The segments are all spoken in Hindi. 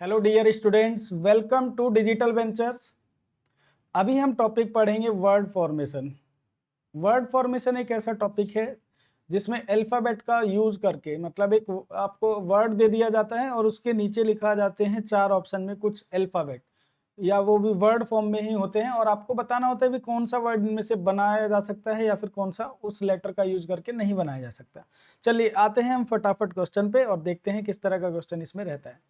Hello dear students, welcome to digital ventures. अभी हम टॉपिक पढ़ेंगे वर्ड फॉर्मेशन। वर्ड फॉर्मेशन एक ऐसा टॉपिक है जिसमें अल्फ़ाबेट का यूज करके, मतलब एक आपको वर्ड दे दिया जाता है और उसके नीचे लिखा जाते हैं चार ऑप्शन में कुछ अल्फ़ाबेट, या वो भी वर्ड फॉर्म में ही होते हैं और आपको बताना होता है कि कौन सा वर्ड इनमें से बनाया जा सकता है या फिर कौन सा उस लेटर का यूज करके नहीं बनाया जा सकता। चलिए आते हैं हम फटाफट क्वेश्चन पे और देखते हैं किस तरह का क्वेश्चन इसमें रहता है।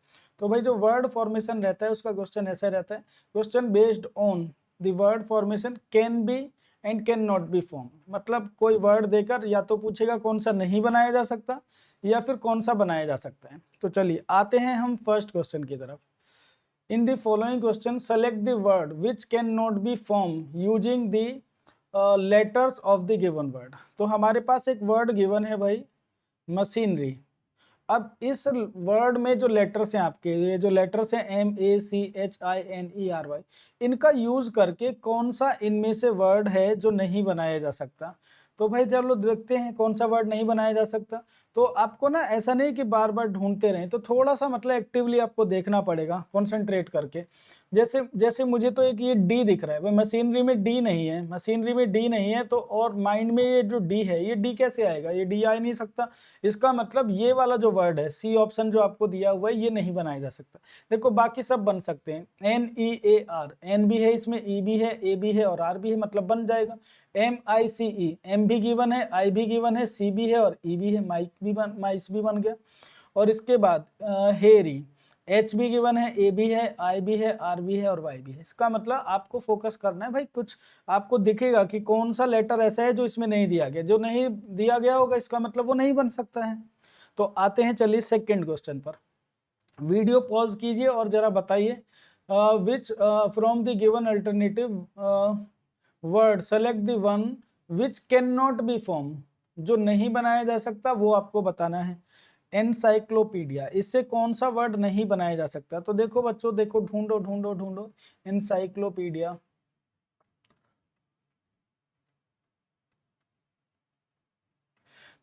तो भाई जो वर्ड फॉर्मेशन रहता है उसका क्वेश्चन ऐसा रहता है, question based on the word formation can be and can not be form. मतलब कोई वर्ड देकर या तो पूछेगा कौन सा नहीं बनाया जा सकता या फिर कौन सा बनाया जा सकता है। तो चलिए आते हैं हम फर्स्ट क्वेश्चन की तरफ। In the following question, select the word which cannot be formed using the letters of the given word। तो हमारे पास एक वर्ड गिवन है भाई, मशीनरी। अब इस वर्ड में जो लेटर्स हैं आपके, ये जो लेटर्स हैं MACHINERY, इनका यूज करके कौन सा इनमें से वर्ड है जो नहीं बनाया जा सकता। तो भाई चलो देखते हैं कौन सा वर्ड नहीं बनाया जा सकता। तो आपको ना ऐसा नहीं कि बार बार ढूंढते रहें, तो थोड़ा सा मतलब एक्टिवली आपको देखना पड़ेगा कंसंट्रेट करके। जैसे जैसे मुझे तो एक ये डी दिख रहा है भाई, मशीनरी में डी नहीं है, मशीनरी में डी नहीं है, तो और माइंड में ये जो डी है, ये डी कैसे आएगा, ये डी आ ही नहीं सकता। इसका मतलब ये वाला जो वर्ड है, सी ऑप्शन जो आपको दिया हुआ है, ये नहीं बनाया जा सकता। देखो बाकी सब बन सकते हैं, NEAR, एन भी है इसमें, ई भी है, ए भी है और आर भी है, मतलब बन जाएगा। MICE, एम भी गिवन है, आई भी गिवन है, सी भी है और ई भी है, माइक भी बन, माइस भी बन गया। और इसके बाद हेरी, एच भी गिवन है, ए भी है, आई भी है, आर भी है और वाई भी है। इसका मतलब आपको फोकस करना है भाई, कुछ आपको दिखेगा कि कौन सा लेटर ऐसा है जो इसमें नहीं दिया गया, जो नहीं दिया गया होगा इसका मतलब वो नहीं बन सकता है। तो आते हैं चलिए सेकंड क्वेश्चन पर। वीडियो पॉज कीजिए और जरा बताइए, which from the given alternative word select the one which can not be form. जो नहीं बनाया जा सकता वो आपको बताना है। एनसाइक्लोपीडिया, इससे कौन सा वर्ड नहीं बनाया जा सकता। तो देखो बच्चों, देखो ढूंढो ढूंढो ढूंढो, एनसाइक्लोपीडिया।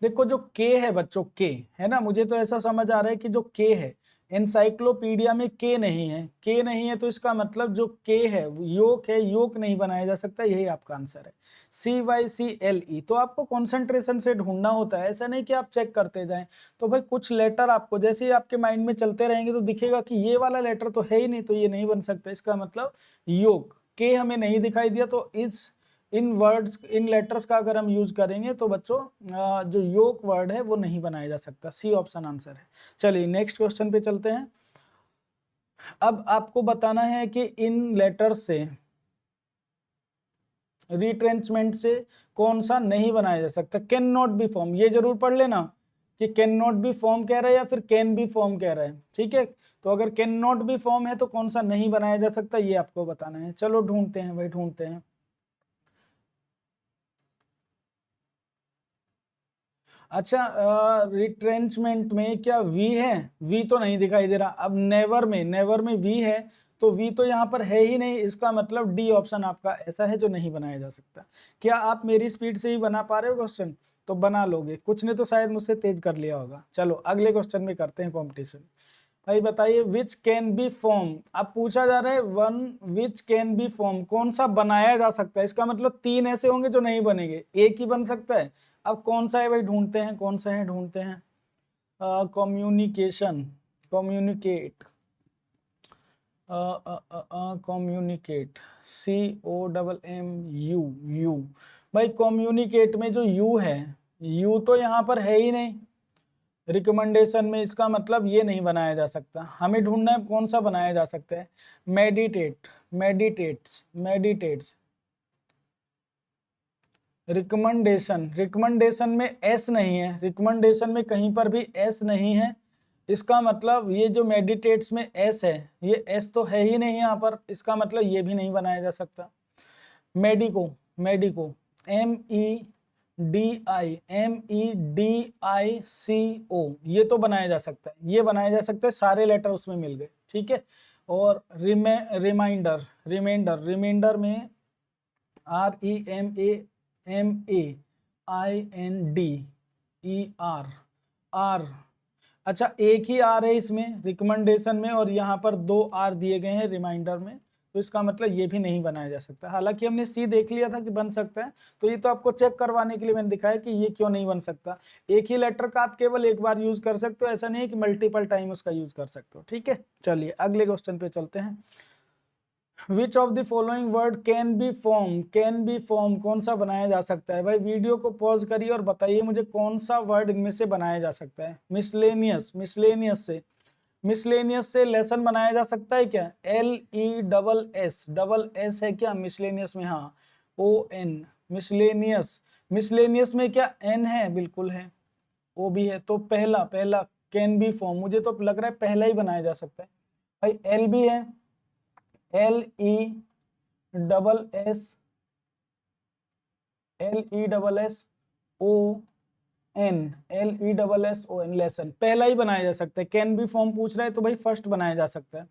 देखो जो के है बच्चों, के है ना, मुझे तो ऐसा समझ आ रहा है कि जो के है एनसाइक्लोपीडिया में के नहीं है, के नहीं है, तो इसका मतलब जो के है योक है, योक नहीं बनाया जा सकता, यही आपका आंसर है। CYCLE। तो आपको कंसंट्रेशन से ढूंढना होता है, ऐसा नहीं कि आप चेक करते जाएं। तो भाई कुछ लेटर आपको जैसे ही आपके माइंड में चलते रहेंगे तो दिखेगा कि ये वाला लेटर तो है ही नहीं, तो ये नहीं बन सकता। इसका मतलब योक, के हमें नहीं दिखाई दिया, तो इस इन वर्ड्स, इन लेटर्स का अगर हम यूज करेंगे तो बच्चों जो योक वर्ड है वो नहीं बनाया जा सकता। सी ऑप्शन आंसर है। चलिए नेक्स्ट क्वेश्चन पे चलते हैं। अब आपको बताना है कि इन लेटर्स से, रिट्रेंचमेंट से कौन सा नहीं बनाया जा सकता। कैन नॉट बी फॉर्म, ये जरूर पढ़ लेना कि कैन नॉट बी फॉर्म कह रहा है या फिर कैन बी फॉर्म कह रहा है, ठीक है। तो अगर कैन नॉट बी फॉर्म है तो कौन सा नहीं बनाया जा सकता, ये आपको बताना है। चलो ढूंढते हैं भाई, ढूंढते हैं। अच्छा, रिट्रेंचमेंट में क्या वी है, वी तो नहीं दिखाई दे रहा। अब नेवर में, नेवर में वी है, तो वी तो यहाँ पर है ही नहीं, इसका मतलब डी ऑप्शन आपका ऐसा है जो नहीं बनाया जा सकता। क्या आप मेरी स्पीड से ही बना पा रहे हो क्वेश्चन? तो बना लोगे, कुछ ने तो शायद मुझसे तेज कर लिया होगा। चलो अगले क्वेश्चन में करते हैं कॉम्पिटिशन। भाई बताइए, विच कैन बी फॉर्म। अब पूछा जा रहा है one which can be form, कौन सा बनाया जा सकता है। इसका मतलब तीन ऐसे होंगे जो नहीं बनेंगे, एक ही बन सकता है। अब कौन सा है भाई, ढूंढते हैं कौन सा है, ढूंढते हैं। Communication, communicate, communicate, COMMU, you. भाई कम्युनिकेट में जो यू है, यू तो यहाँ पर है ही नहीं रिकमेंडेशन में, इसका मतलब ये नहीं बनाया जा सकता। हमें ढूंढना है कौन सा बनाया जा सकता है। Meditate, meditates, meditates. Recommendation, recommendation में एस नहीं है, रिकमेंडेशन में कहीं पर भी एस नहीं है। इसका मतलब ये जो मेडिटेट्स में एस है, ये एस तो है ही नहीं यहाँ पर, इसका मतलब ये भी नहीं बनाया जा सकता। मेडिको, मेडिको, MEDICO, ये तो बनाया जा सकता है, ये बनाया जा सकता है, सारे लेटर उसमें मिल गए, ठीक है। और रिमाइंडर, रिमाइंडर, रिमाइंडर में REMAINDER, आर। अच्छा, एक ही आर है इसमें रिकमेंडेशन में और यहाँ पर 2 आर दिए गए हैं रिमाइंडर में, तो इसका मतलब ये भी नहीं बनाया जा सकता। हालांकि हमने सी देख लिया था कि बन सकता है, तो ये तो आपको चेक करवाने के लिए मैंने दिखाया कि ये क्यों नहीं बन सकता। एक ही लेटर का आप केवल एक बार यूज कर सकते हो, ऐसा नहीं है कि मल्टीपल टाइम उसका यूज कर सकते हो। ठीक है, चलिए अगले क्वेश्चन पे चलते हैं। Which of the following word can be form, can be form कौन सा बनाया जा सकता है? भाई वीडियो को पॉज करिए और बताइए मुझे कौन सा वर्ड इनमें से बनाया जा सकता है। मिसलेनियस, मिसलेनियस से लेसन बनाया जा सकता है क्या? डबल एस है क्या मिसलेनियस में? हाँ, ON मिसलेनियस। मिसलेनियस में क्या N है? बिल्कुल है, O भी है। तो पहला कैन बी फॉर्म, मुझे तो लग रहा है पहला ही बनाया जा सकता है। भाई L भी है, LESSON लेसन, पहला ही बनाया जा सकता है। कैन बी फॉर्म पूछ रहा है तो भाई फर्स्ट बनाया जा सकता है।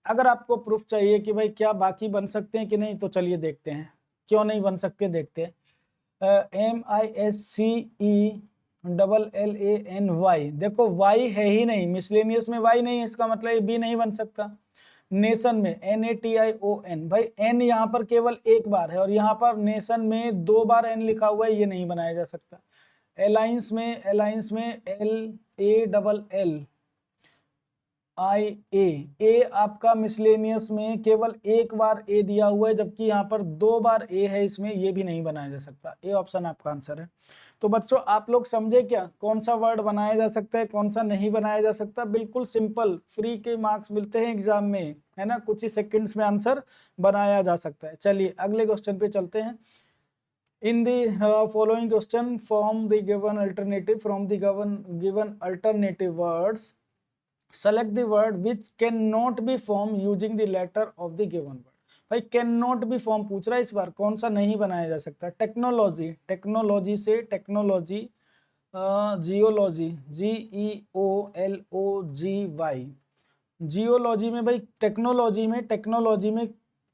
अगर आपको प्रूफ चाहिए कि भाई क्या बाकी बन सकते हैं कि नहीं, तो चलिए देखते हैं क्यों नहीं बन सकते, देखते हैं। MISCELLANY, देखो Y है ही नहीं, मिसलेनियस में Y नहीं है, इसका मतलब ये B नहीं बन सकता। नेशन में NATION, भाई N यहाँ पर केवल एक बार है और यहाँ पर नेशन में 2 बार N लिखा हुआ है, ये नहीं बनाया जा सकता। अलायंस में LALLIA, आपका मिसलेनियस में केवल एक बार A दिया हुआ है, जबकि यहाँ पर 2 बार A है इसमें, ये भी नहीं बनाया जा सकता। A ऑप्शन आपका आंसर है। तो बच्चों आप लोग समझे क्या, कौन सा वर्ड बनाया जा सकता है, कौन सा नहीं बनाया जा सकता? बिल्कुल सिंपल, फ्री के मार्क्स मिलते हैं एग्जाम में, है ना, कुछ ही सेकंड्स में आंसर बनाया जा सकता है। चलिए अगले क्वेश्चन पे चलते हैं। In the following question, from the given alternative words, select the word which cannot be formed using the letter of the given word। भाई कैन नॉट बी फॉर्म पूछ रहा है इस बार, कौन सा नहीं बनाया जा सकता? टेक्नोलॉजी, टेक्नोलॉजी से टेक्नोलॉजी, जियोलॉजी, GEOLOGY, जियोलॉजी में भाई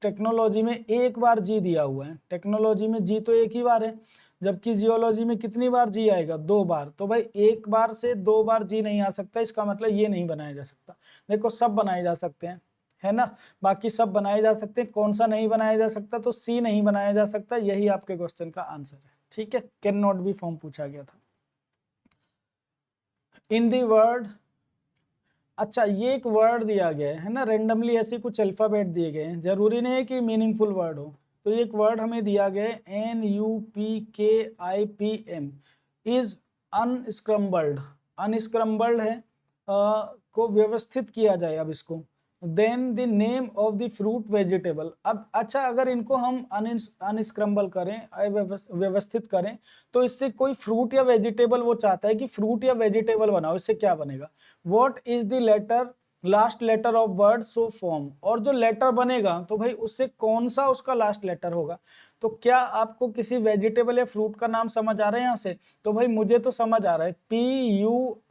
टेक्नोलॉजी में एक बार जी दिया हुआ है। टेक्नोलॉजी में जी तो एक ही बार है, जबकि जियोलॉजी में कितनी बार जी आएगा? 2 बार। तो भाई एक बार से 2 बार जी नहीं आ सकता, इसका मतलब ये नहीं बनाया जा सकता। देखो सब बनाए जा सकते हैं, है ना, बाकी सब बनाए जा सकते हैं, कौन सा नहीं बनाया जा सकता? तो सी नहीं बनाया जा सकता, यही आपके क्वेश्चन का आंसर है। ठीक है, कैन नॉट बी फॉर्म पूछा गया था। इन दी वर्ड, अच्छा ये एक वर्ड दिया गया है ना, रेंडमली ऐसे कुछ अल्फाबेट दिए गए हैं, जरूरी नहीं है कि मीनिंगफुल वर्ड हो। तो ये एक वर्ड हमें दिया गया है NUPKIPM, इज अनस्क्रम्बल्ड, अनस्क्रम्बल्ड है, को व्यवस्थित किया जाए अब इसको। Then the name of the fruit vegetable, अब अच्छा अगर इनको हम अनस्क्रम्बल करें, व्यवस्थित करें, तो इससे कोई फ्रूट या वेजिटेबल वो चाहता है कि फ्रूट या वेजिटेबल बनाओ, इससे क्या बनेगा? What is the letter, last letter of word so form, और जो लेटर बनेगा तो भाई उससे कौन सा उसका लास्ट लेटर होगा? तो क्या आपको किसी वेजिटेबल या फ्रूट का नाम समझ आ रहा है यहाँ से? तो भाई मुझे तो समझ आ रहा है,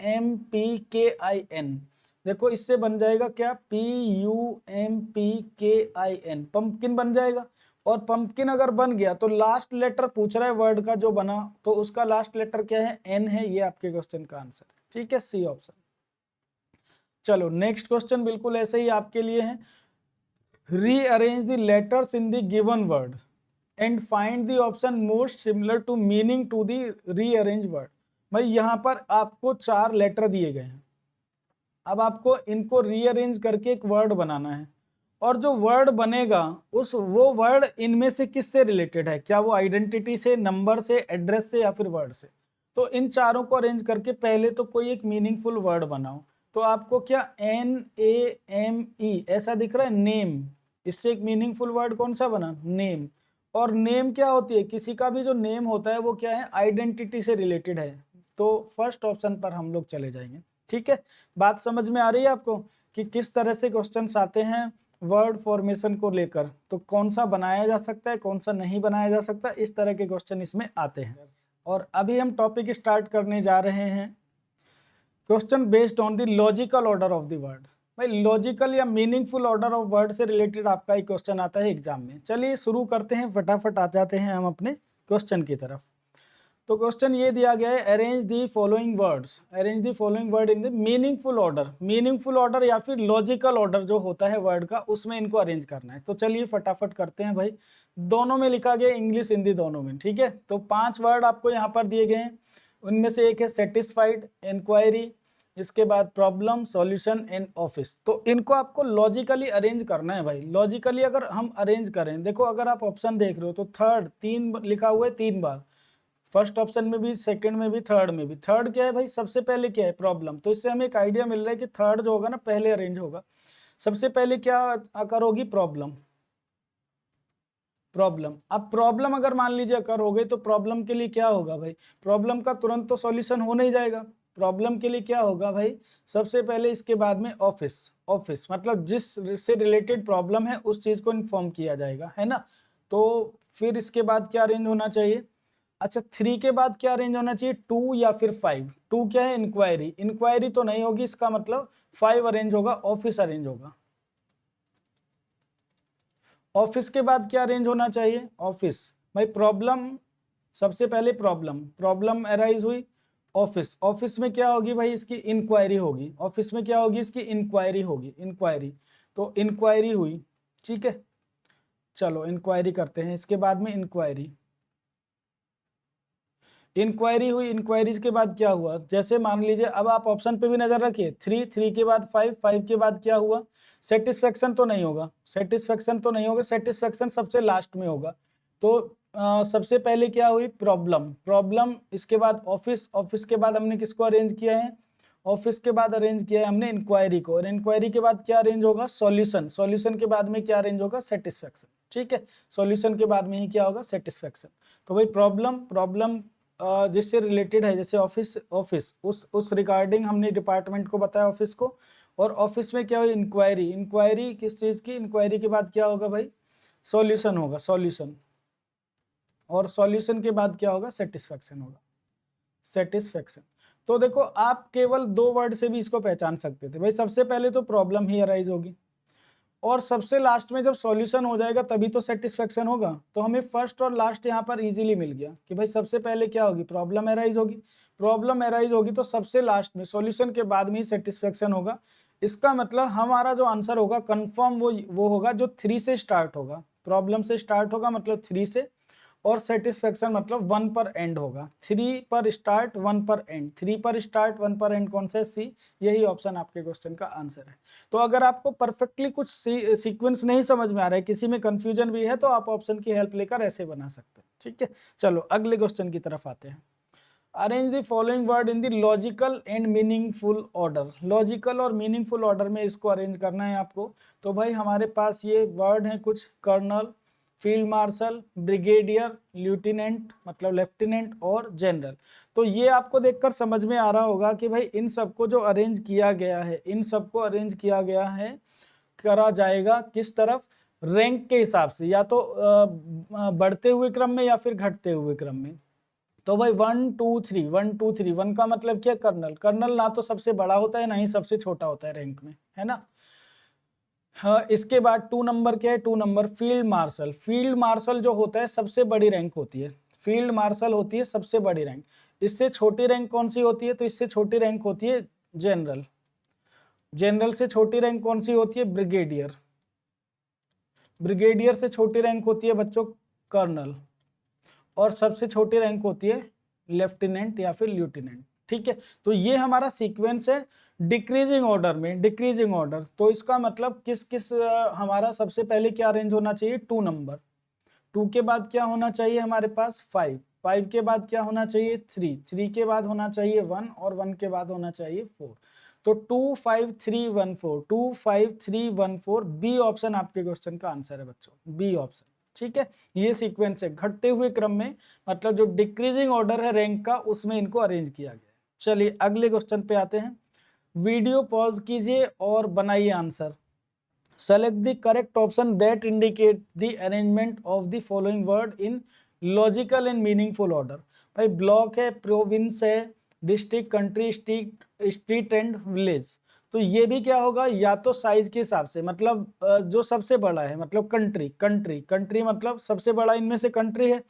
PUMPKIN, देखो इससे बन जाएगा क्या? PUMPKIN, पंपकिन बन जाएगा। और पंपकिन अगर बन गया तो लास्ट लेटर पूछ रहा है वर्ड का जो बना, तो उसका लास्ट लेटर क्या है? N है, ये आपके क्वेश्चन का आंसर है। ठीक है, सी ऑप्शन। चलो नेक्स्ट क्वेश्चन बिल्कुल ऐसे ही आपके लिए है। Rearrange the letters in the given word and find the option most similar to meaning to the rearrange word. भाई यहाँ पर आपको 4 लेटर दिए गए हैं, अब आपको इनको रीअरेंज करके एक वर्ड बनाना है, और जो वर्ड बनेगा वो वर्ड इनमें से किससे रिलेटेड है? क्या वो आइडेंटिटी से, नंबर से, एड्रेस से, या फिर वर्ड से? तो इन चारों को अरेंज करके पहले तो कोई एक मीनिंगफुल वर्ड बनाओ। तो आपको क्या NAME ऐसा दिख रहा है, नेम, इससे एक मीनिंगफुल वर्ड कौन सा बना? नेम। और नेम क्या होती है? किसी का भी जो नेम होता है वो क्या है? आइडेंटिटी से रिलेटेड है। तो फर्स्ट ऑप्शन पर हम लोग चले जाएंगे। ठीक है, बात समझ में आ रही है आपको कि किस तरह से क्वेश्चंस आते हैं वर्ड फॉर्मेशन को लेकर? तो कौन सा बनाया जा सकता है, कौन सा नहीं बनाया जा सकता, इस तरह के क्वेश्चन इसमें आते हैं। और अभी हम टॉपिक स्टार्ट करने जा रहे हैं, question based on the logical order of the word. भाई लॉजिकल या मीनिंगफुल ऑर्डर ऑफ वर्ड से रिलेटेड आपका एक क्वेश्चन आता है एग्जाम में। चलिए शुरू करते हैं, फटाफट आ जाते हैं हम अपने क्वेश्चन की तरफ। तो क्वेश्चन ये दिया गया है, arrange the following words, arrange the following word in the meaningful order, meaningful order या फिर लॉजिकल ऑर्डर जो होता है वर्ड का, उसमें इनको अरेंज करना है। तो चलिए फटाफट करते हैं भाई। दोनों में लिखा गया, इंग्लिश हिंदी दोनों में, ठीक है। तो 5 वर्ड आपको यहाँ पर दिए गए हैं, उनमें से एक है सेटिस्फाइड, इंक्वायरी, इसके बाद प्रॉब्लम, सॉल्यूशन एंड ऑफिस। तो इनको आपको लॉजिकली अरेंज करना है भाई। लॉजिकली अगर हम अरेंज करें, देखो अगर आप ऑप्शन देख रहे हो तो थर्ड 3 लिखा हुआ है 3 बार, फर्स्ट ऑप्शन में भी, सेकंड में भी, थर्ड में भी। थर्ड क्या है भाई, सबसे पहले क्या है, प्रॉब्लम। तो इससे हमें एक आइडिया मिल रहा है कि थर्ड जो होगा ना पहले अरेंज होगा। सबसे पहले क्या आकर होगी, प्रॉब्लम, प्रॉब्लम। अब प्रॉब्लम अगर मान लीजिए अकर हो गई तो प्रॉब्लम के लिए क्या होगा भाई, प्रॉब्लम का तुरंत तो सॉल्यूशन हो नहीं जाएगा। प्रॉब्लम के लिए क्या होगा भाई, सबसे पहले इसके बाद में ऑफिस, ऑफिस मतलब जिस से रिलेटेड प्रॉब्लम है उस चीज को इन्फॉर्म किया जाएगा, है ना। तो फिर इसके बाद क्या अरेंज होना चाहिए, अच्छा 3 के बाद क्या अरेंज होना चाहिए, 2 या फिर 5। 2 क्या है, इंक्वायरी, इंक्वायरी तो नहीं होगी, इसका मतलब 5 अरेंज होगा, ऑफिस अरेंज होगा। ऑफिस के बाद क्या अरेंज होना चाहिए, ऑफिस भाई, प्रॉब्लम, सबसे पहले प्रॉब्लम, प्रॉब्लम अराइज हुई, ऑफिस, ऑफिस में क्या होगी भाई, इसकी इंक्वायरी होगी, ऑफिस में क्या होगी, इसकी इंक्वायरी होगी, इंक्वायरी। तो इंक्वायरी हुई, ठीक है, चलो इंक्वायरी करते हैं। इसके बाद में इंक्वायरी, इंक्वायरी हुई, इंक्वायरीज के बाद क्या हुआ, जैसे मान लीजिए अब आप ऑप्शन पे भी नजर रखिए, 3, 3 के बाद 5, 5 के बाद क्या हुआ, सेटिस्फेक्शन तो नहीं होगा, सेटिस्फेक्शन तो नहीं होगा, सेटिस्फेक्शन सबसे लास्ट में होगा। तो सबसे पहले क्या हुई, प्रॉब्लम, प्रॉब्लम, इसके बाद ऑफिस, ऑफिस के बाद हमने किसको अरेंज किया है, ऑफिस के बाद अरेंज किया है हमने इंक्वायरी को, और इंक्वायरी के बाद क्या अरेंज होगा, सॉल्यूशन, सॉल्यूशन के बाद में क्या अरेंज होगा, सेटिस्फेक्शन, ठीक है। सॉल्यूशन के बाद में ही क्या होगा, सेटिस्फेक्शन। तो भाई प्रॉब्लम, प्रॉब्लम जिससे रिलेटेड है, जैसे ऑफिस, ऑफिस उस रिगार्डिंग हमने डिपार्टमेंट को बताया ऑफिस को। और ऑफिस में क्या हुई, इंक्वायरी, इंक्वायरी किस चीज की, इंक्वायरी के बाद क्या होगा भाई, सॉल्यूशन होगा, सॉल्यूशन। और सॉल्यूशन के बाद क्या होगा, सेटिस्फेक्शन होगा, सेटिस्फेक्शन। तो देखो आप केवल 2 वर्ड से भी इसको पहचान सकते थे भाई, सबसे पहले तो प्रॉब्लम ही अराइज होगी, और सबसे लास्ट में जब सॉल्यूशन हो जाएगा तभी तो सेटिस्फेक्शन होगा। तो हमें फर्स्ट और लास्ट यहाँ पर इजीली मिल गया कि भाई सबसे पहले क्या होगी, प्रॉब्लम एराइज होगी, प्रॉब्लम एराइज होगी तो सबसे लास्ट में सॉल्यूशन के बाद में ही सेटिस्फेक्शन होगा। इसका मतलब हमारा जो आंसर होगा कंफर्म वो होगा जो 3 से स्टार्ट होगा, प्रॉब्लम से स्टार्ट होगा मतलब 3 से, और सेटिस्फेक्शन मतलब 1 पर एंड होगा। 3 पर स्टार्ट 1 पर एंड, 3 पर स्टार्ट 1 पर एंड, कौन सा है, सी। यही ऑप्शन आपके क्वेश्चन का आंसर है। तो अगर आपको परफेक्टली कुछ सीक्वेंस नहीं समझ में आ रहा है, किसी में कंफ्यूजन भी है, तो आप ऑप्शन की हेल्प लेकर ऐसे बना सकते हैं, ठीक है। चलो अगले क्वेश्चन की तरफ आते हैं। Arrange the following word in the logical and meaningful order, logical और मीनिंगफुल ऑर्डर में इसको अरेंज करना है आपको। तो भाई हमारे पास ये वर्ड है कुछ, colonel, field marshal, brigadier, lieutenant मतलब लेफ्टिनेंट, और जनरल। तो ये आपको देखकर समझ में आ रहा होगा कि भाई इन सबको जो अरेंज किया गया है, इन सबको अरेंज किया गया है, करा जाएगा किस तरफ, रैंक के हिसाब से, या तो बढ़ते हुए क्रम में या फिर घटते हुए क्रम में। तो भाई 1 2 3, 1 2 3, 1 का मतलब क्या, कर्नल, कर्नल ना तो सबसे बड़ा होता है ना ही सबसे छोटा होता है रैंक में, है ना। हाँ, इसके बाद 2 नंबर क्या है, 2 number field marshal, field marshal जो होता है सबसे बड़ी रैंक होती है, फील्ड मार्शल होती है सबसे बड़ी रैंक। इससे छोटी रैंक कौन सी होती है, तो इससे छोटी रैंक होती है जनरल, जनरल से छोटी रैंक कौन सी होती है, ब्रिगेडियर, ब्रिगेडियर से छोटी रैंक होती है बच्चों कर्नल, और सबसे छोटी रैंक होती है लेफ्टिनेंट या फिर ल्यूटिनेंट, ठीक है। तो ये हमारा सीक्वेंस है डिक्रीजिंग ऑर्डर में, डिक्रीजिंग ऑर्डर। तो इसका मतलब किस किस हमारा सबसे पहले क्या अरेंज होना चाहिए, 2 नंबर, 2 के बाद क्या होना चाहिए हमारे पास 5, 5 के बाद क्या होना चाहिए 3, 3 के बाद होना चाहिए 1, और 1 के बाद होना चाहिए 4। तो 2 5 3 1 4, 2 5 3 1 4, बी ऑप्शन आपके क्वेश्चन का आंसर है बच्चों, बी ऑप्शन, ठीक है। ये सीक्वेंस है घटते हुए क्रम में, मतलब जो डिक्रीजिंग ऑर्डर है रैंक का, उसमें इनको अरेंज किया गया है। चलिए अगले क्वेश्चन पे आते हैं। वीडियो पॉज कीजिए और बनाइए answer. Select the correct option that indicate the arrangement of the following word in logical and meaningful order. भाई ब्लॉक है, प्रोविंस है, district, country, street and village. तो ये भी क्या होगा, या तो साइज के हिसाब से, मतलब जो सबसे बड़ा है, मतलब कंट्री, कंट्री, कंट्री मतलब सबसे बड़ा इनमें से कंट्री है,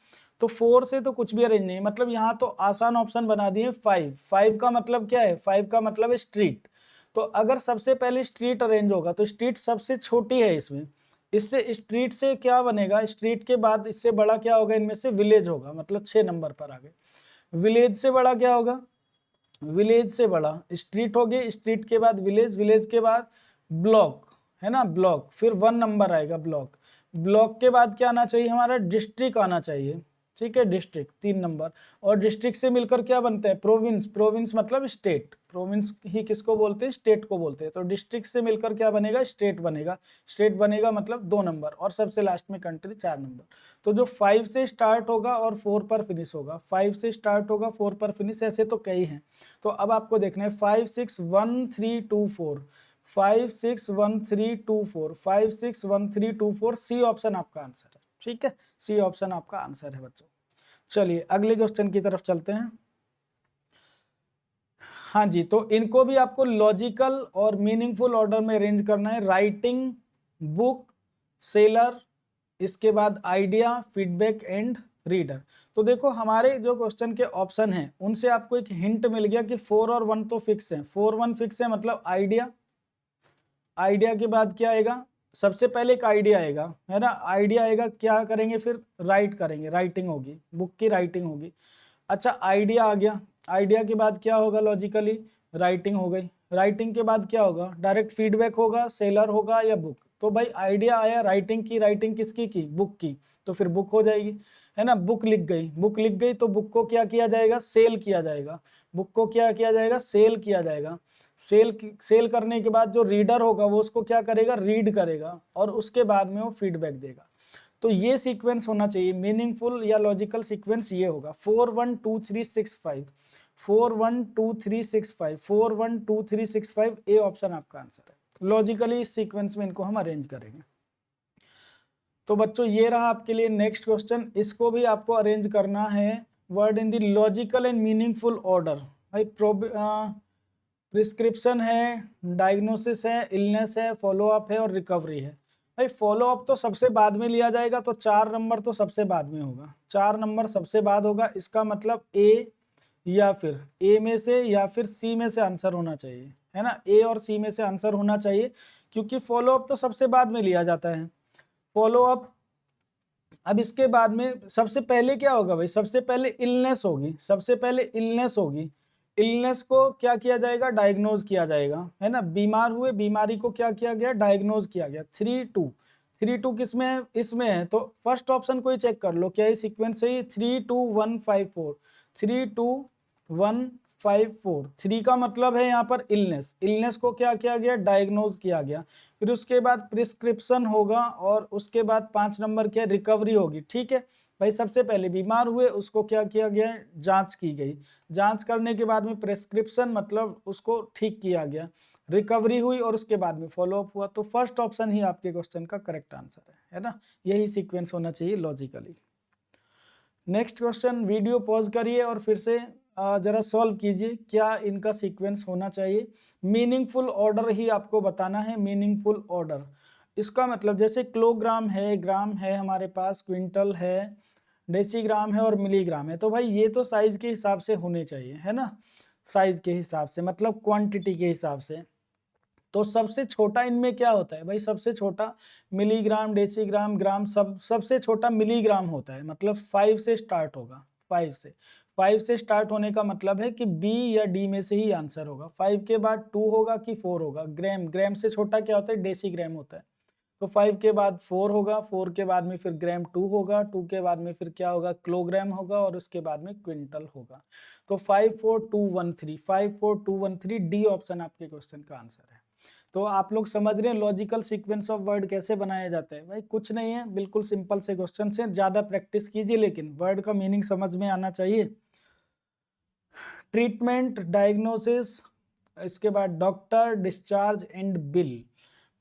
तो 4 से तो कुछ भी अरेंज नहीं, मतलब यहाँ तो आसान ऑप्शन बना दिए 5। 5 का मतलब क्या है, 5 का मतलब है स्ट्रीट। तो अगर सबसे पहले स्ट्रीट अरेंज होगा तो स्ट्रीट सबसे छोटी है इसमें, इससे स्ट्रीट से क्या बनेगा, स्ट्रीट के बाद इससे बड़ा क्या होगा, इनमें से विलेज होगा, मतलब 6 नंबर पर आ गए। विलेज से बड़ा क्या होगा, विलेज से बड़ा स्ट्रीट होगी, स्ट्रीट के बाद विलेज, विलेज के बाद ब्लॉक, है ना, ब्लॉक, फिर 1 नंबर आएगा ब्लॉक। ब्लॉक के बाद क्या आना चाहिए, हमारा डिस्ट्रिक्ट आना चाहिए, ठीक है, डिस्ट्रिक्ट 3 नंबर। और डिस्ट्रिक्ट से मिलकर क्या बनता है, प्रोविंस। प्रोविंस मतलब स्टेट, प्रोविंस ही किसको बोलते हैं, स्टेट को बोलते हैं। तो डिस्ट्रिक्ट से मिलकर क्या बनेगा, स्टेट बनेगा। स्टेट बनेगा मतलब 2 नंबर, और सबसे लास्ट में कंट्री 4 नंबर। तो जो 5 से स्टार्ट होगा और 4 पर फिनिश होगा, 5 से स्टार्ट होगा 4 पर फिनिश, ऐसे तो कई हैं। तो अब आपको देखना है 5 6 1 3 2 4, 5 6 1 3 2 4, 5 6 1 3 2 4, सी ऑप्शन आपका आंसर है, ठीक है, सी ऑप्शन आपका आंसर है बच्चों। चलिए अगले क्वेश्चन की तरफ चलते हैं। हाँ जी, तो इनको भी आपको लॉजिकल और मीनिंगफुल ऑर्डर में अरेंज करना है। राइटिंग, बुक, सेलर, इसके बाद आइडिया, फीडबैक एंड रीडर। तो देखो हमारे जो क्वेश्चन के ऑप्शन हैं उनसे आपको एक हिंट मिल गया कि 4 और 1 तो फिक्स है। 4 1 फिक्स है, मतलब आइडिया। आइडिया के बाद क्या आएगा, सबसे पहले एक आइडिया आएगा, है ना, आइडिया आएगा, क्या करेंगे फिर, राइट करेंगे, राइटिंग होगी, बुक की राइटिंग होगी। अच्छा आइडिया आ गया, आइडिया के बाद क्या होगा, लॉजिकली राइटिंग हो गई। राइटिंग के बाद क्या होगा, डायरेक्ट फीडबैक होगा, सेलर होगा या बुक। तो भाई आइडिया आया, राइटिंग की, राइटिंग किसकी की, बुक की, तो फिर बुक हो जाएगी, है ना। बुक लिख गई, बुक लिख गई तो बुक को क्या किया जाएगा, सेल किया जाएगा। बुक को क्या किया जाएगा, सेल किया जाएगा। सेल करने के बाद जो रीडर होगा वो उसको क्या करेगा, रीड करेगा, और उसके बाद में वो फीडबैक देगा। तो ये सीक्वेंस होना चाहिए, मीनिंगफुल या लॉजिकल सीक्वेंस ये होगा, 4 1 2 3 6 5, 4 1 2 3 6 5, 4 1 2 3 6 5, ए ऑप्शन आपका आंसर है। लॉजिकली इस सीक्वेंस में इनको हम अरेंज करेंगे। तो बच्चों ये रहा आपके लिए नेक्स्ट क्वेश्चन, इसको भी आपको अरेंज करना है word in the logical and meaningful order. भाई प्रिस्क्रिप्शन है, डायग्नोसिस है, इलनेस है, फॉलो अप है और रिकवरी है। भाई फॉलो अप तो सबसे बाद में लिया जाएगा, तो 4 नंबर तो सबसे बाद में होगा, 4 नंबर सबसे बाद होगा। इसका मतलब ए या फिर ए में से या फिर सी में से आंसर होना चाहिए, है ना, ए और सी में से आंसर होना चाहिए, क्योंकि फॉलो अप तो सबसे बाद में लिया जाता है। फॉलो अप, अब इसके बाद में सबसे पहले क्या होगा भाई, सबसे पहले इलनेस होगी, सबसे पहले इलनेस होगी। इलनेस को क्या किया जाएगा, डायग्नोज किया जाएगा, है ना, बीमार हुए, बीमारी को क्या किया गया, डायग्नोज किया गया। 3 2, 3 2 किसमें है, इसमें है। तो फर्स्ट ऑप्शन को ही चेक कर लो, क्या ये सीक्वेंस सही है, 3 2 1 5 4, 3 2 1 5 4। 3 का मतलब है यहाँ पर इलनेस, इलनेस को क्या किया गया, डायग्नोज किया गया। फिर उसके बाद प्रिस्क्रिप्शन होगा, और उसके बाद 5 नंबर क्या, रिकवरी होगी, ठीक है भाई। सबसे पहले बीमार हुए, उसको क्या किया गया, जांच की गई, जांच करने के बाद में प्रिस्क्रिप्शन मतलब उसको ठीक किया गया, रिकवरी हुई, और उसके बाद में फॉलोअप हुआ। तो फर्स्ट ऑप्शन ही आपके क्वेश्चन का करेक्ट आंसर है ना, यही सीक्वेंस होना चाहिए logically. Next question, video pause करिए और फिर से जरा सॉल्व कीजिए, क्या इनका सीक्वेंस होना चाहिए। मीनिंगफुल ऑर्डर ही आपको बताना है, मीनिंगफुल ऑर्डर। इसका मतलब जैसे किलोग्राम है, ग्राम है हमारे पास, क्विंटल है, डेसीग्राम है और मिलीग्राम है, तो भाई ये तो साइज के हिसाब से होने चाहिए, है ना, साइज के हिसाब से मतलब क्वांटिटी के हिसाब से। तो सबसे छोटा इनमें क्या होता है भाई, सबसे छोटा मिलीग्राम, डेसीग्राम, ग्राम, सबसे छोटा मिलीग्राम होता है, मतलब 5 से स्टार्ट होगा, 5 से स्टार्ट होने का मतलब है कि बी या डी में से ही आंसर होगा। 5 के बाद 2 होगा कि 4 होगा, ग्राम, ग्राम से छोटा क्या होता है, डेसीग्राम होता है। तो 5 के बाद 4 होगा, 4 के बाद में फिर ग्राम 2 होगा, 2 के बाद में फिर क्या होगा, किलोग्राम होगा, और उसके बाद में क्विंटल होगा। तो 5 4 2 1 3, 5 4 2 1 3, डी ऑप्शन आपके क्वेश्चन का आंसर है। तो आप लोग समझ रहे हैं लॉजिकल सीक्वेंस ऑफ वर्ड कैसे बनाया जाता है। भाई कुछ नहीं है, बिल्कुल सिंपल से क्वेश्चन से, ज्यादा प्रैक्टिस कीजिए, लेकिन वर्ड का मीनिंग समझ में आना चाहिए। ट्रीटमेंट, डायग्नोसिस, इसके बाद डॉक्टर, डिस्चार्ज एंड बिल।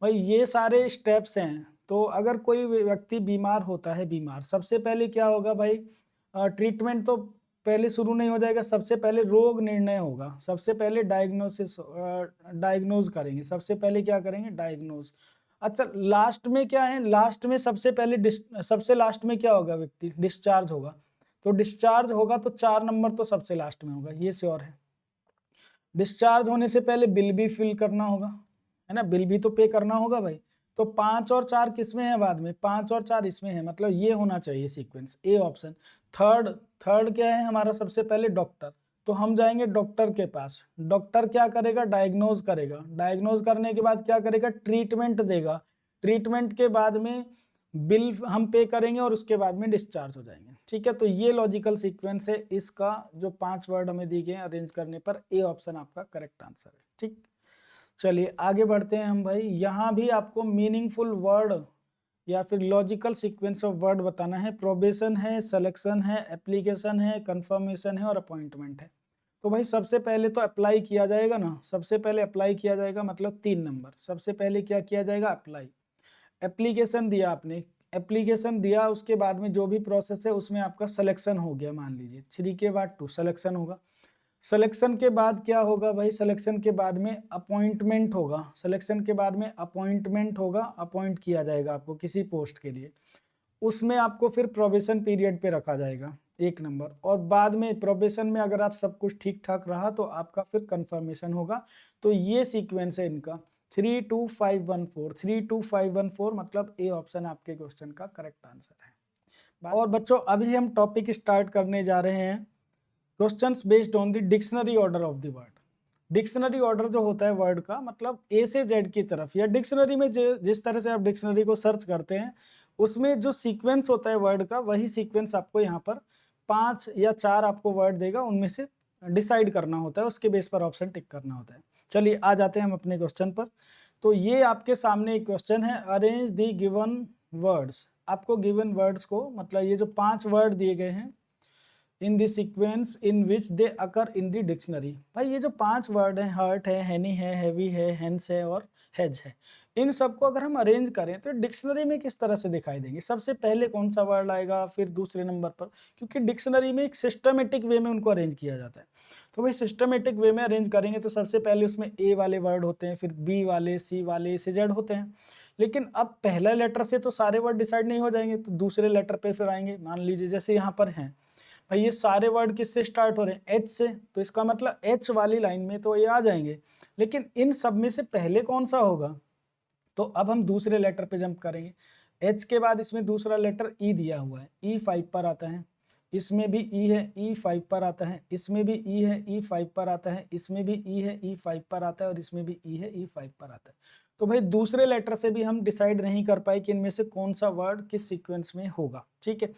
भाई ये सारे स्टेप्स हैं। तो अगर कोई व्यक्ति बीमार होता है, बीमार, सबसे पहले क्या होगा भाई, ट्रीटमेंट तो पहले शुरू नहीं हो जाएगा, सबसे पहले रोग निर्णय होगा, सबसे पहले डायग्नोसिस, डायग्नोज करेंगे, सबसे पहले क्या करेंगे, डायग्नोज। अच्छा लास्ट में क्या है, लास्ट में सबसे पहले सबसे लास्ट में क्या होगा, व्यक्ति डिस्चार्ज होगा। तो डिस्चार्ज होगा तो 4 नंबर तो सबसे लास्ट में होगा, ये श्योर है। डिस्चार्ज होने से पहले बिल भी फिल करना होगा, है ना, बिल भी तो पे करना होगा भाई। तो 5 और 4 किसमें है बाद में, 5 और 4 इसमें है, मतलब ये होना चाहिए सीक्वेंस, ए ऑप्शन। थर्ड क्या है हमारा, सबसे पहले डॉक्टर, तो हम जाएंगे डॉक्टर के पास। डॉक्टर क्या करेगा, डायग्नोज करेगा, डायग्नोज करने के बाद क्या करेगा, ट्रीटमेंट देगा, ट्रीटमेंट के बाद में बिल हम पे करेंगे और उसके बाद में डिस्चार्ज हो जाएंगे, ठीक है। तो ये लॉजिकल सीक्वेंस है इसका, जो 5 वर्ड हमें दिए गए अरेंज करने पर ए ऑप्शन आपका करेक्ट आंसर है, ठीक। चलिए आगे बढ़ते हैं हम भाई। यहाँ भी आपको मीनिंगफुल वर्ड या फिर लॉजिकल सीक्वेंस ऑफ वर्ड बताना है। प्रोबेशन है, सिलेक्शन है, एप्लीकेशन है, कंफर्मेशन है और अपॉइंटमेंट है। तो भाई सबसे पहले तो अप्लाई किया जाएगा ना, सबसे पहले अप्लाई किया जाएगा, मतलब 3 नंबर। सबसे पहले क्या किया जाएगा, अप्लाई। एप्लीकेशन दिया आपने, एप्लीकेशन दिया, उसके बाद में जो भी प्रोसेस है उसमें आपका सिलेक्शन हो गया, मान लीजिए 3 के बाद 2 सिलेक्शन होगा। सिलेक्शन के बाद क्या होगा भाई, सिलेक्शन के बाद में अपॉइंटमेंट होगा, सिलेक्शन के बाद में अपॉइंटमेंट होगा, अपॉइंट किया जाएगा आपको किसी पोस्ट के लिए, उसमें आपको फिर प्रोबेशन पीरियड पे रखा जाएगा 1 नंबर, और बाद में प्रोबेशन में अगर आप सब कुछ ठीक ठाक रहा तो आपका फिर कंफर्मेशन होगा। तो ये सीक्वेंस है इनका 32514, 32514, मतलब ए ऑप्शन आपके क्वेश्चन का करेक्ट आंसर है। और बच्चों अभी हम टॉपिक स्टार्ट करने जा रहे हैं, questions based on the dictionary order of the word. Dictionary order जो होता है वर्ड का, मतलब ए से जेड की तरफ, या डिक्शनरी में जिस तरह से आप डिक्शनरी को सर्च करते हैं उसमें जो सीक्वेंस होता है वर्ड का, वही सीक्वेंस आपको यहाँ पर 5 या 4 आपको वर्ड देगा, उनमें से डिसाइड करना होता है, उसके बेस पर ऑप्शन टिक करना होता है। चलिए आ जाते हैं हम अपने क्वेश्चन पर। तो ये आपके सामने एक क्वेश्चन है, अरेंज द गिवन वर्ड्स। आपको गिवन वर्ड्स को, मतलब ये जो 5 वर्ड दिए गए हैं, in the sequence in which they occur in the dictionary. भाई ये जो 5 वर्ड हैं, हर्ट है, हैनी है, हैवी है, हेंस है और हेज है, इन सबको अगर हम अरेंज करें तो डिक्शनरी में किस तरह से दिखाई देंगे। सबसे पहले कौन सा वर्ड आएगा, फिर दूसरे नंबर पर, क्योंकि डिक्शनरी में एक सिस्टमेटिक वे में उनको अरेंज किया जाता है। तो भाई सिस्टमेटिक वे में अरेंज करेंगे तो सबसे पहले उसमें ए वाले वर्ड होते हैं, फिर बी वाले, सी वाले, से जेड होते हैं। लेकिन अब पहला लेटर से तो सारे वर्ड डिसाइड नहीं हो जाएंगे, तो दूसरे लेटर पे फिर आएंगे। मान लीजिए जैसे यहाँ पर हैं भाई, ये सारे वर्ड किससे स्टार्ट हो रहे हैं, एच से, तो इसका मतलब एच वाली लाइन में तो ये आ जाएंगे। लेकिन इन सब में से पहले कौन सा होगा, तो अब हम दूसरे लेटर पे जंप करेंगे। एच के बाद इसमें दूसरा लेटर ई दिया हुआ है, ई 5 पर आता है, इसमें भी ई है, ई 5 पर आता है, इसमें भी ई है, ई 5 पर आता है, इसमें भी ई है, ई 5 पर आता है, और इसमें भी ई है, ई 5 पर आता है। तो भाई दूसरे लेटर से भी हम डिसाइड नहीं कर पाए कि इनमें से कौन सा वर्ड किस सीक्वेंस में होगा, ठीक है।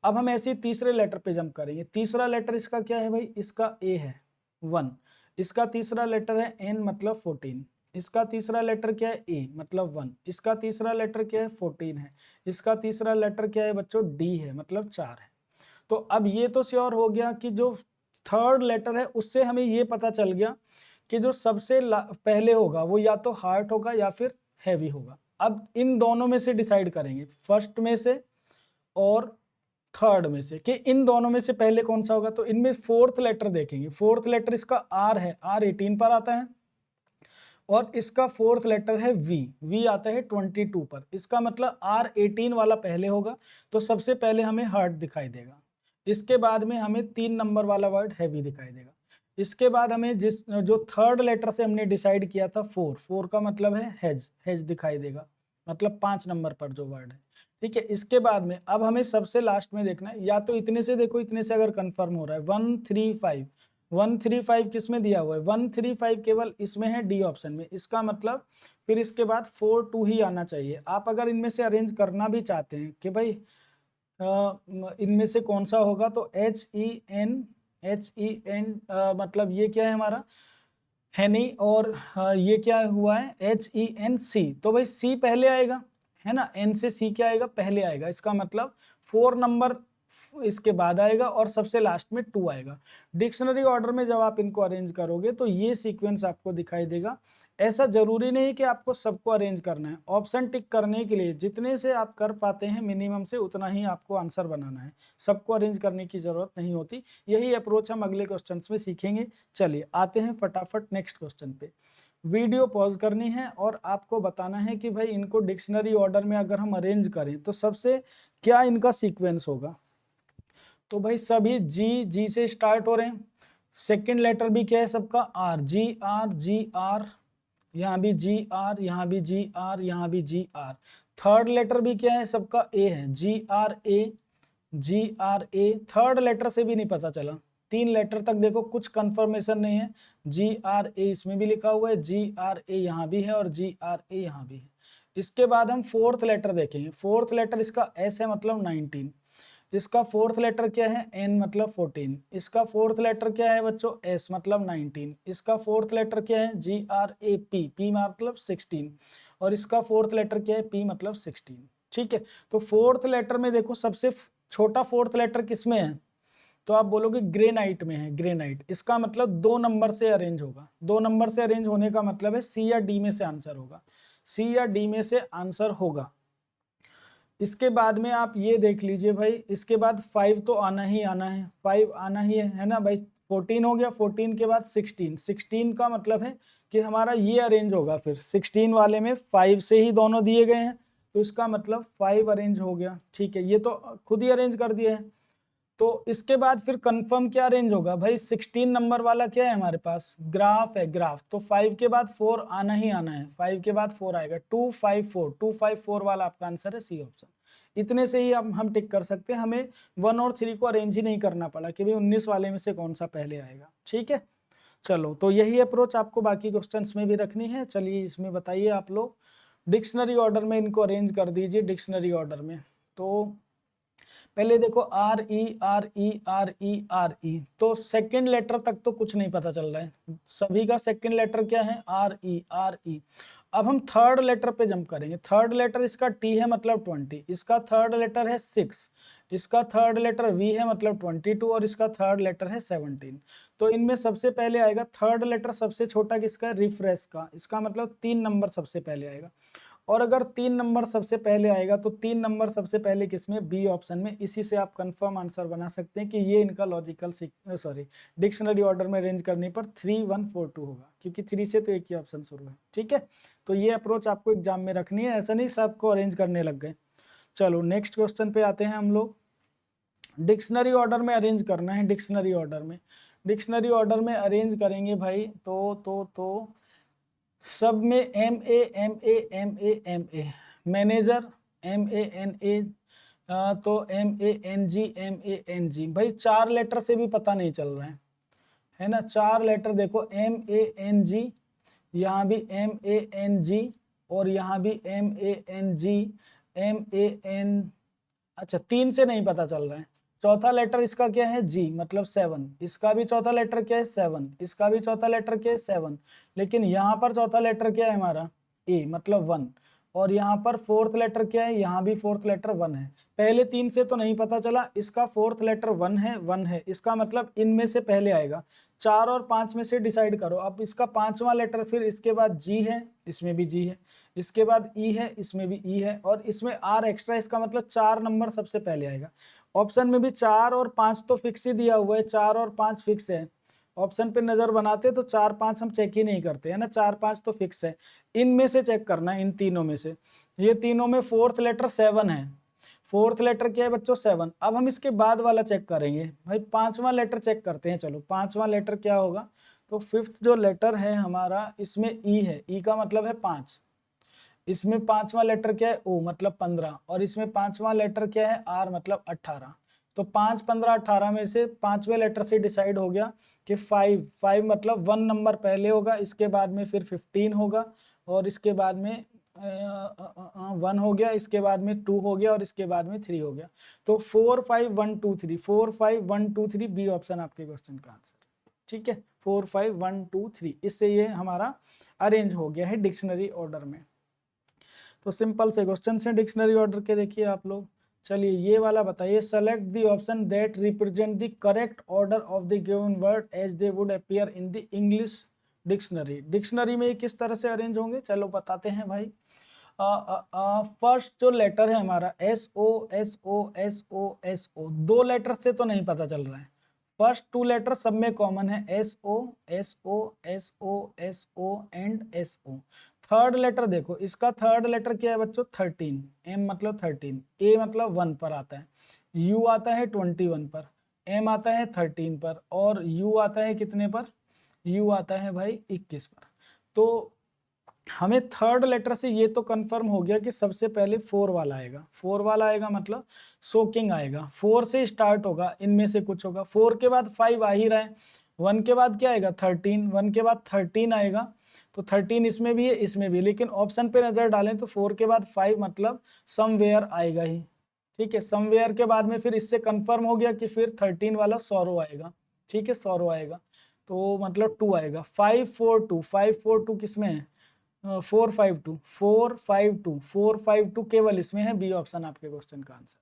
अब हम ऐसे ही तीसरे लेटर पे जंप करेंगे। तीसरा लेटर इसका क्या है भाई, इसका ए है 1, इसका तीसरा लेटर है एन मतलब 14, इसका तीसरा लेटर क्या है, ए मतलब 1, इसका तीसरा लेटर क्या है, 14 है, इसका तीसरा लेटर क्या है बच्चों, डी है मतलब 4 है। तो अब ये तो श्योर हो गया कि जो थर्ड लेटर है उससे हमें ये पता चल गया कि जो सबसे पहले होगा वो या तो हार्ट होगा या फिर हैवी होगा। अब इन दोनों में से डिसाइड करेंगे, फर्स्ट में से और थर्ड में से, कि इन दोनों में से पहले कौन सा होगा। तो इनमें फोर्थ लेटर देखेंगे, फोर्थ लेटर इसका आर है, आर 18 पर आता है, और इसका फोर्थ लेटर है वी, वी आता है 22 पर। इसका मतलब आर 18 वाला पहले होगा, तो सबसे पहले हमें हार्ट दिखाई देगा। इसके बाद में हमें 3 नंबर वाला वर्ड हैवी दिखाई देगा। इसके बाद हमें जो थर्ड लेटर से हमने डिसाइड किया था 4, 4 का मतलब है हेज, हेज दिखाई देगा, मतलब 5 नंबर पर जो वर्ड है, ठीक है। इसके बाद में अब हमें सबसे लास्ट में देखना है, या तो इतने से देखो, इतने से अगर कंफर्म हो रहा है 135, 135 किस में दिया हुआ है, 135 केवल इसमें है, डी ऑप्शन में। इसका मतलब फिर इसके बाद 42 ही आना चाहिए। आप अगर इनमें से अरेंज करना भी चाहते हैं कि भाई इनमें से कौन सा होगा, तो HEN, मतलब ये क्या है हमारा हैनी, और ये क्या हुआ है HENC, तो भाई सी पहले आएगा, है ना, एन से सी क्या आएगा, पहले आएगा। इसका मतलब 4 नंबर इसके बाद आएगा और सबसे लास्ट में 2 आएगा। डिक्शनरी ऑर्डर में जब आप इनको अरेंज करोगे तो ये सीक्वेंस आपको दिखाई देगा। ऐसा जरूरी नहीं कि आपको सबको अरेंज करना है, ऑप्शन टिक करने के लिए जितने से आप कर पाते हैं मिनिमम से उतना ही आपको आंसर बनाना है, सबको अरेंज करने की जरूरत नहीं होती। यही अप्रोच हम अगले क्वेश्चंस में सीखेंगे। चलिए आते हैं फटाफट नेक्स्ट क्वेश्चन पे। वीडियो पॉज करनी है और आपको बताना है कि भाई इनको डिक्शनरी ऑर्डर में अगर हम अरेंज करें तो सबसे क्या इनका सीक्वेंस होगा। तो भाई सभी जी से स्टार्ट हो रहे हैं। सेकंड लेटर भी क्या है सबका आर, जी आर, यहाँ भी जी आर, यहाँ भी जी आर, यहाँ भी जी आर। थर्ड लेटर भी क्या है सबका ए है, G R A, G R A. Third letter से भी नहीं पता चला, 3 लेटर तक देखो कुछ कंफर्मेशन नहीं है। जी आर ए इसमें भी लिखा हुआ है, जी आर ए यहाँ भी है और जी आर ए यहाँ भी है। इसके बाद हम फोर्थ लेटर देखेंगे। फोर्थ लेटर इसका एस है मतलब 19। इसका फोर्थ लेटर क्या है, एन मतलब 14। इसका फोर्थ लेटर क्या है बच्चों, एस मतलब 19। इसका फोर्थ लेटर क्या है, G R A P, P मतलब 16। और इसका फोर्थ लेटर क्या है, पी मतलब 16। ठीक है, तो फोर्थ लेटर में देखो सबसे छोटा फोर्थ लेटर किसमें है, तो आप बोलोगे ग्रेनाइट में है, ग्रेनाइट। इसका मतलब 2 नंबर से अरेंज होगा। 2 नंबर से अरेंज होने का मतलब है सी या डी में से आंसर होगा, सी या डी में से आंसर होगा। इसके बाद में आप ये देख लीजिए भाई, इसके बाद 5 तो आना ही आना है, 5 आना ही है ना भाई। 14 हो गया, 14 के बाद 16, 16 का मतलब है कि हमारा ये अरेंज होगा। फिर 16 वाले में 5 से ही दोनों दिए गए हैं, तो इसका मतलब 5 अरेंज हो गया। ठीक है, ये तो खुद ही अरेंज कर दिए हैं। तो इसके बाद फिर कंफर्म क्या अरेंज होगा भाई, 16 नंबर वाला क्या है हमारे पास, ग्राफ है, ग्राफ। तो 5 के बाद 4 आना ही आना है, 5 के बाद 4 आएगा, 254, 254 वाला आपका आंसर है, सी ऑप्शन। इतने से ही हम टिक कर सकते हैं, हमें 1 और 3 को अरेंज ही नहीं करना पड़ा कि भाई 19 वाले में से कौन सा पहले आएगा। ठीक है, चलो, तो यही अप्रोच आपको बाकी क्वेश्चंस में भी रखनी है। चलिए इसमें बताइए आप लोग, डिक्शनरी ऑर्डर में इनको अरेंज कर दीजिए। डिक्शनरी ऑर्डर में तो पहले देखो R E R E R E R E, तो सेकंड लेटर तक तो कुछ नहीं पता चल रहा है, सभी का सेकंड लेटर क्या है, आर ई आर ई। अब हम थर्ड लेटर पे जंप करेंगे। थर्ड लेटर इसका टी है मतलब 20, इसका थर्ड लेटर है 6, इसका थर्ड लेटर वी है मतलब 22 और इसका थर्ड लेटर है 17। तो इनमें सबसे पहले आएगा थर्ड लेटर सबसे छोटा किसका है, रिफ्रेश का, इसका मतलब 3 नंबर सबसे पहले आएगा। और अगर 3 नंबर सबसे पहले आएगा तो 3 नंबर सबसे पहले किसमें, बी ऑप्शन में। इसी से आप कंफर्म आंसर बना सकते हैं कि ये इनका लॉजिकल डिक्शनरी ऑर्डर में अरेंज करने पर 3142 होगा, क्योंकि 3 से तो एक ही ऑप्शन शुरू है। ठीक है, तो ये अप्रोच आपको एग्जाम में रखनी है, ऐसा नहीं सबको अरेंज करने लग गए। चलो नेक्स्ट क्वेश्चन पे आते हैं हम लोग। डिक्शनरी ऑर्डर में अरेंज करना है। डिक्शनरी ऑर्डर में, डिक्शनरी ऑर्डर में अरेंज करेंगे भाई, तो सब में M A M A M A M A, manager M A N A, तो एम ए एन जी भाई 4 लेटर से भी पता नहीं चल रहा है ना। 4 लेटर देखो, एम ए एन जी, यहाँ भी एम ए एन जी और यहाँ भी M A N G, M A N, अच्छा 3 से नहीं पता चल रहा है। चौथा लेटर इसका क्या है, जी मतलब 7, इसका भी चौथा लेटर क्या है 7, इसका भी चौथा लेटर क्या है 7। लेकिन यहाँ पर चौथा लेटर क्या है हमारा, ए मतलब 1। और यहाँ पर फोर्थ लेटर क्या है, यहाँ भी फोर्थ लेटर 1 है। पहले 3 से तो नहीं पता चला, इसका फोर्थ लेटर 1 है, 1 है, इसका मतलब इनमें से पहले आएगा। 4 और 5 में से डिसाइड करो। अब इसका 5वां लेटर फिर इसके बाद जी है, इसमें भी जी है, इसके बाद ई है, इसमें भी ई है, और इसमें आर एक्स्ट्रा, इसका मतलब 4 नंबर सबसे पहले आएगा। ऑप्शन में भी 4 और 5 तो फिक्स ही दिया हुआ है, 4 और 5 फिक्स है। ऑप्शन पे नजर बनाते तो 4 5 हम चेक ही नहीं करते है ना, 4 5 तो फिक्स है। इनमें से चेक करना है, इन तीनों में से। ये तीनों में फोर्थ लेटर 7 है, फोर्थ लेटर क्या है बच्चों, 7। अब हम इसके बाद वाला चेक करेंगे भाई, 5वां लेटर चेक करते हैं। चलो 5वां लेटर क्या होगा, तो फिफ्थ जो लेटर है हमारा, इसमें ई है, ई का मतलब है 5। इसमें 5वां लेटर क्या है, ओ मतलब 15, और इसमें 5वां लेटर क्या है, आर मतलब 18। तो 5 15 18 में से 5वें लेटर से डिसाइड हो गया कि 5 मतलब 1 नंबर पहले होगा, इसके बाद में फिर 15 होगा, और इसके बाद में 1 हो गया, इसके बाद में 2 हो गया, और इसके बाद में 3 हो गया। तो 4 5 1 2 3, 4 5 1 2 3 बी ऑप्शन आपके क्वेश्चन का आंसर। ठीक है, 4 5 1 2 3, इससे ये हमारा अरेंज हो गया है डिक्शनरी ऑर्डर में। तो सिंपल से क्वेश्चन से डिक्शनरी ऑर्डर के देखिए आप लोग। चलिए ये वाला बताइए, select the option that represent the correct order of the given word as they would appear in the English dictionary. Dictionary में किस तरह से अरेंज होंगे, चलो बताते हैं भाई। फर्स्ट जो लेटर है हमारा S O S O S O S O, 2 letter से तो नहीं पता चल रहा है। फर्स्ट 2 लेटर सब में कॉमन है, S O S O S O S O and S O. Third letter देखो, इसका थर्ड लेटर क्या है बच्चों, 13, एम मतलब 13, ए मतलब 1 पर आता है, यू आता है 21 पर, M आता है 13 पर और U आता है कितने पर, U आता है भाई 21 पर। तो हमें थर्ड लेटर से ये तो कंफर्म हो गया कि सबसे पहले 4 वाला आएगा। 4 वाला आएगा मतलब सोकिंग आएगा, 4 से स्टार्ट होगा, इनमें से कुछ होगा। 4 के बाद 5 आ ही रहा है, 1 के बाद क्या आएगा 13, 1 के बाद 13 आएगा, तो 13 इसमें भी है इसमें भी, लेकिन ऑप्शन पे नजर डालें तो 4 के बाद 5 मतलब समवेयर आएगा ही, ठीक है। समवेयर के बाद में फिर इससे कंफर्म हो गया कि फिर 13 वाला सौरो आएगा, ठीक है, सौरो आएगा, तो मतलब 2 आएगा। 542, 542 किसमें है, 452, 452, 452 केवल इसमें है, बी ऑप्शन आपके क्वेश्चन का आंसर।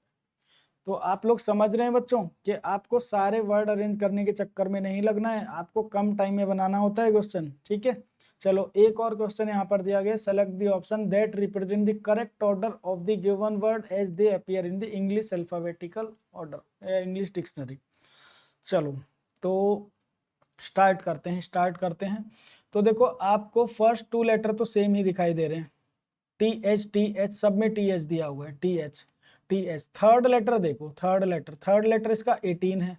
तो आप लोग समझ रहे हैं बच्चों कि आपको सारे वर्ड अरेंज करने के चक्कर में नहीं लगना है, आपको कम टाइम में बनाना होता है क्वेश्चन, ठीक है। चलो एक और क्वेश्चन यहाँ पर दिया गया, select the option that represent the correct order of the given word as they appear in the English alphabetical order, English dictionary. चलो तो स्टार्ट करते हैं। तो देखो आपको फर्स्ट 2 लेटर तो सेम ही दिखाई दे रहे हैं, TH सब में TH दिया हुआ है, TH। थर्ड लेटर देखो, थर्ड लेटर इसका 18 है,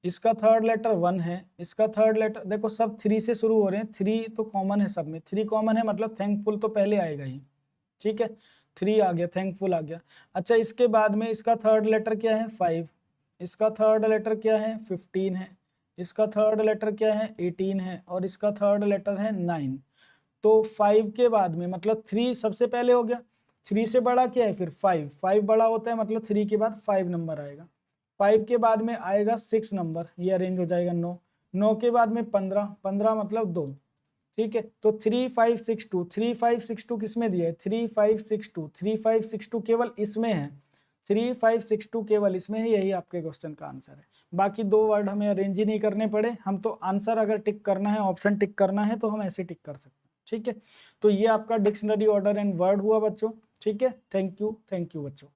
इसका थर्ड लेटर 1 है, इसका थर्ड लेटर देखो सब 3 से शुरू हो रहे हैं, 3 तो कॉमन है सब में, 3 कॉमन है मतलब थैंकफुल तो पहले आएगा ही, ठीक है, 3 आ गया, थैंकफुल आ गया। अच्छा इसके बाद में इसका थर्ड लेटर क्या है 5, इसका थर्ड लेटर क्या है 15 है, इसका थर्ड लेटर क्या है 18 है, और इसका थर्ड लेटर है 9। तो 5 के बाद में मतलब 3 सबसे पहले हो गया, 3 से बड़ा क्या है फिर 5, 5 बड़ा होता है मतलब 3 के बाद 5 नंबर आएगा, 5 के बाद में आएगा 6 नंबर, ये अरेंज हो जाएगा 9, 9 के बाद में 15, 15 मतलब 2, ठीक है। तो 3562, 3562 किसमें दिया है 3562, 3562 केवल इसमें है, 3562 केवल इसमें है, यही आपके क्वेश्चन का आंसर है। बाकी 2 वर्ड हमें अरेंज ही नहीं करने पड़े, हम तो आंसर अगर टिक करना है, ऑप्शन टिक करना है तो हम ऐसे टिक कर सकते हैं, ठीक है। तो ये आपका डिक्शनरी ऑर्डर एंड वर्ड हुआ बच्चों, ठीक है। थैंक यू बच्चों।